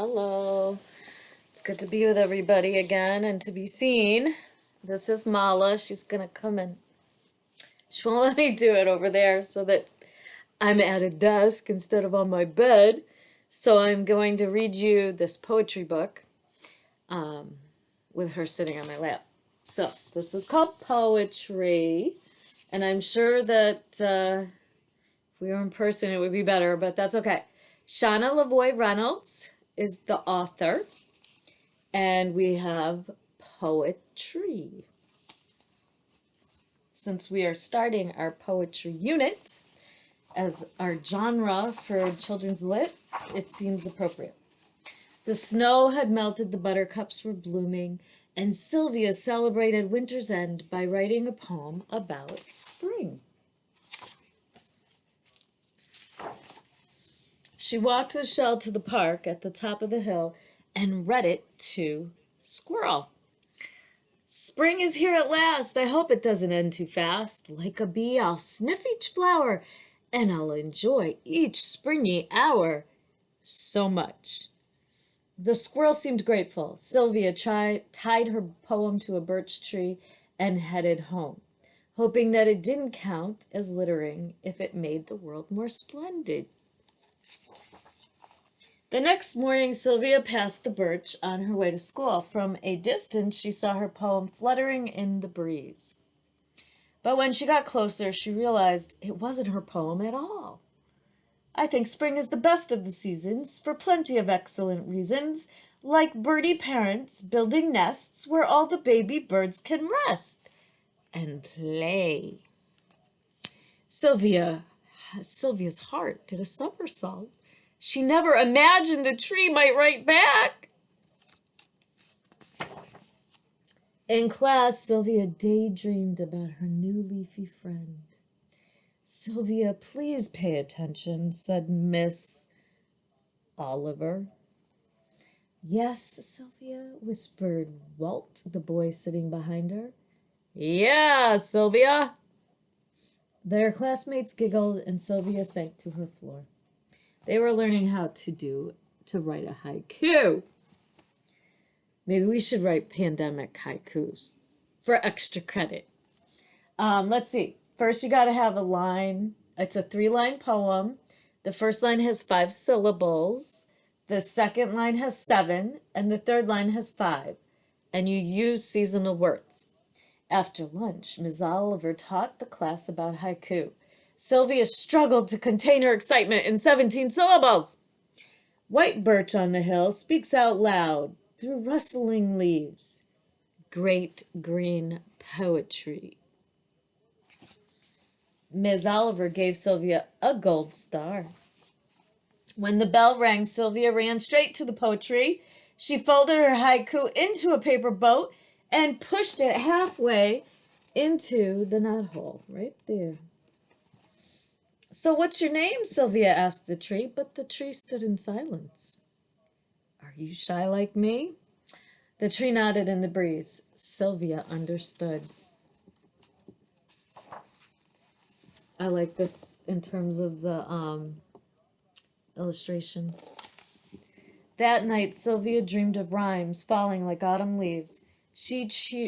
Hello. It's good to be with everybody again and to be seen. This is Mala. She's going to come in. She won't let me do it over there so that I'm at a desk instead of on my bed. So I'm going to read you this poetry book with her sitting on my lap. So this is called Poetry. And I'm sure that if we were in person, it would be better, but that's okay. Shauna Lavoie Reynolds is the author. And we have poetry. Since we are starting our poetry unit as our genre for children's lit, it seems appropriate. The snow had melted, the buttercups were blooming, and Sylvia celebrated winter's end by writing a poem about spring. She walked with Shell to the park at the top of the hill and read it to Squirrel. Spring is here at last. I hope it doesn't end too fast. Like a bee, I'll sniff each flower, and I'll enjoy each springy hour so much. The squirrel seemed grateful. Sylvia tied her poem to a birch tree and headed home, hoping that it didn't count as littering if it made the world more splendid. The next morning, Sylvia passed the birch on her way to school. From a distance, she saw her poem fluttering in the breeze. But when she got closer, she realized it wasn't her poem at all. I think spring is the best of the seasons, for plenty of excellent reasons, like birdie parents building nests where all the baby birds can rest and play. Sylvia's heart did a somersault. She never imagined the tree might write back. In class, Sylvia daydreamed about her new leafy friend. Sylvia, please pay attention, said Miss Oliver. Yes, Sylvia, whispered Walt, the boy sitting behind her. Yeah, Sylvia. Their classmates giggled and Sylvia sank to her floor. They were learning how to write a haiku. Maybe we should write pandemic haikus for extra credit. Let's see. First, you got to have a line. It's a 3-line poem. The first line has 5 syllables. The second line has 7. And the third line has 5. And you use seasonal words. After lunch, Ms. Oliver taught the class about haiku. Sylvia struggled to contain her excitement in 17 syllables. White birch on the hill speaks out loud through rustling leaves. Great green poetry. Ms. Oliver gave Sylvia a gold star. When the bell rang, Sylvia ran straight to the poetry. She folded her haiku into a paper boat and pushed it halfway into the knothole, right there. So what's your name? Sylvia asked the tree, but the tree stood in silence. Are you shy like me? The tree nodded in the breeze. Sylvia understood. I like this in terms of the illustrations. That night, Sylvia dreamed of rhymes falling like autumn leaves. She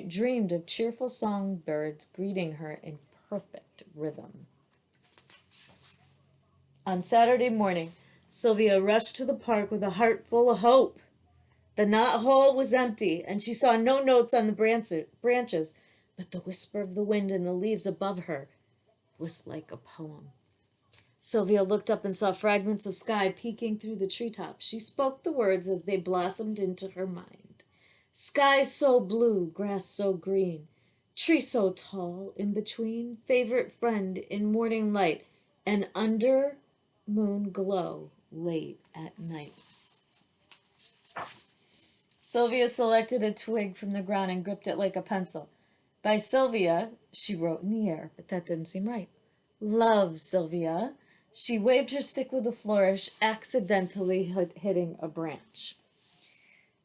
dreamed of cheerful songbirds greeting her in perfect rhythm. On Saturday morning, Sylvia rushed to the park with a heart full of hope. The knothole was empty, and she saw no notes on the branches, but the whisper of the wind in the leaves above her was like a poem. Sylvia looked up and saw fragments of sky peeking through the treetops. She spoke the words as they blossomed into her mind. Sky so blue, grass so green, tree so tall in between, favorite friend in morning light, and under moon glow late at night. Sylvia selected a twig from the ground and gripped it like a pencil. By Sylvia, she wrote in the air, but that didn't seem right. Love, Sylvia. She waved her stick with a flourish, accidentally hitting a branch.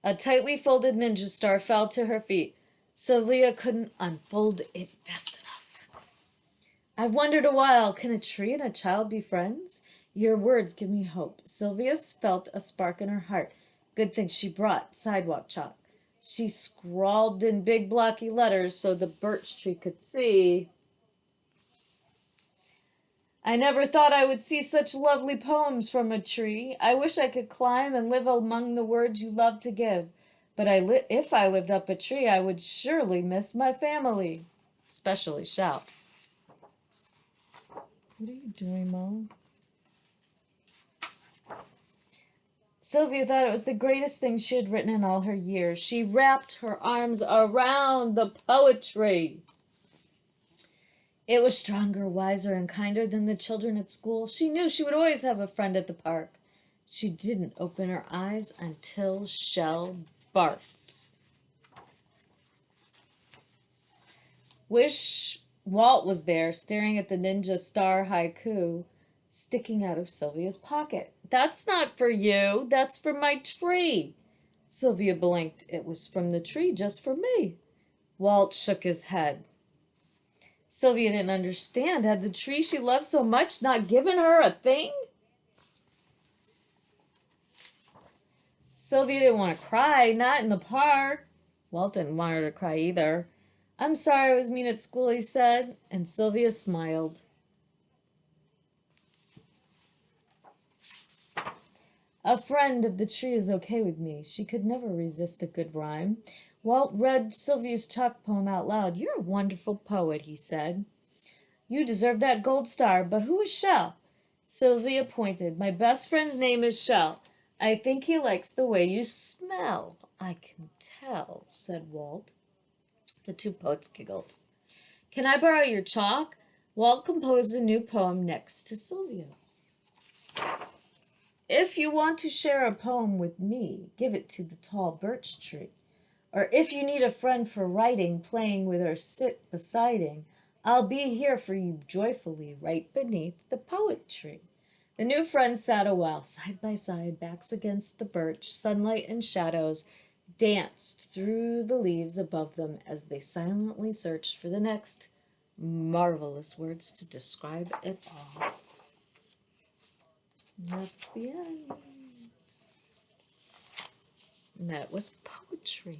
A tightly folded ninja star fell to her feet. Sylvia couldn't unfold it fast enough. I've wondered a while, can a tree and a child be friends? Your words give me hope. Sylvia felt a spark in her heart. Good thing she brought sidewalk chalk. She scrawled in big blocky letters so the birch tree could see. I never thought I would see such lovely poems from a tree. I wish I could climb and live among the words you love to give. But if I lived up a tree, I would surely miss my family. Especially Shell. What are you doing, Mom? Sylvia thought it was the greatest thing she had written in all her years. She wrapped her arms around the poetry. It was stronger, wiser, and kinder than the children at school. She knew she would always have a friend at the park. She didn't open her eyes until Shell barked. Wish Walt was there, staring at the ninja star haiku sticking out of Sylvia's pocket. That's not for you. That's for my tree. Sylvia blinked. It was from the tree just for me. Walt shook his head. Sylvia didn't understand. Had the tree she loved so much not given her a thing? Sylvia didn't want to cry, not in the park. Walt didn't want her to cry either. I'm sorry I was mean at school, he said, and Sylvia smiled. A friend of the tree is okay with me. She could never resist a good rhyme. Walt read Sylvia's chalk poem out loud. You're a wonderful poet, he said. You deserve that gold star, but who is Shell? Sylvia pointed. My best friend's name is Shell. I think he likes the way you smell. I can tell, said Walt. The two poets giggled. Can I borrow your chalk? Walt composed a new poem next to Sylvia's. If you want to share a poem with me, give it to the tall birch tree. Or if you need a friend for writing, playing with, or sit besiding, I'll be here for you joyfully right beneath the poetry. The new friends sat a while, side by side, backs against the birch. Sunlight and shadows danced through the leaves above them as they silently searched for the next marvelous words to describe it all. And that's the end. And that was poetry.